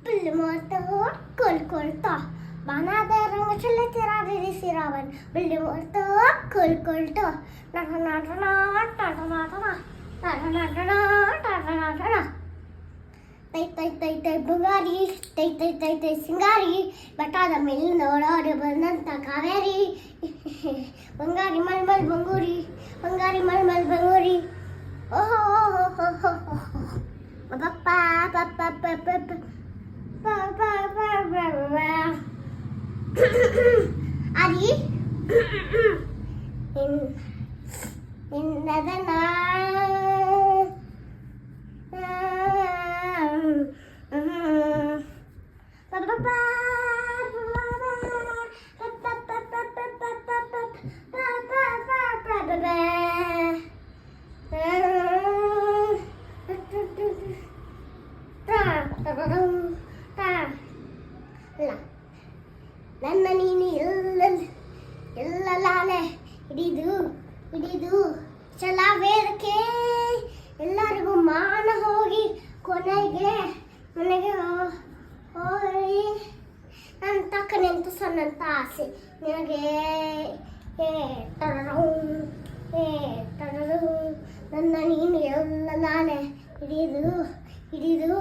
Billimorta kulkulta. Bana da rangaçlı tirari siravan. Billimorta kulkulta. Nata nata nata nata nata. Tay bungari, tay singari. Batada mil noda bananta kaveri. Bungari mal bunguri. Bungari mal bunguri. Oh. Adi in the ನನ್ನ ನೀನು ಎಲ್ಲಲಾನೆ ಹಿಡಿದು ಛಲವೇದಕ್ಕೆ ಎಲ್ಲರಿಗೂ ಮಾನ ಹೋಗಿ ಕೊನೆಗೆ ಮನೆಗೆ ಹೋಗಿ ನನ್ನ ತಕ್ಕ ನಿಂತು ಸಣ್ಣಂತ ಆಸೆ ನಿನಗೆ ನನ್ನ ನೀನು ಎಲ್ಲಲಾನೆ ಹಿಡಿದು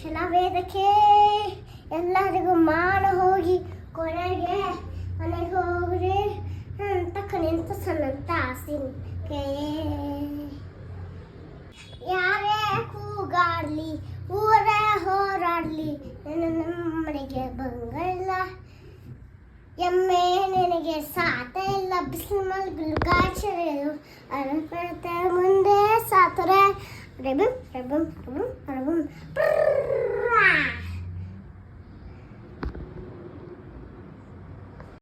ಛಲವೇದಕ್ಕೆ ಎಲ್ಲರಿಗೂ ಮಾನ ಹೋಗಿ ಕೊನೆಗೆ ಮನೆಗೆ ಹೋಗ್ರಿ ತಕ್ಕ ನಿಂತು ಸಣ್ಣಂತ ಆಸಿನ್ಕೆ ಯಾರೇ ಕೂಗಾಡ್ಲಿ ಊರೇ ಹೋರಾಡ್ಲಿ ನನ್ನ ನಮ್ಮನೆಗೆ ಬಂಗಲ್ಲ ಎಮ್ಮೆ ನಿನಗೆ ಸಾತ ಇಲ್ಲ ಬಿಸಿಲು ಮಲ್ಗಳು ಕಾಚರು ಅರಪಡ್ತೆ ಮುಂದೆ ಸಾತರೆ ರಬಂ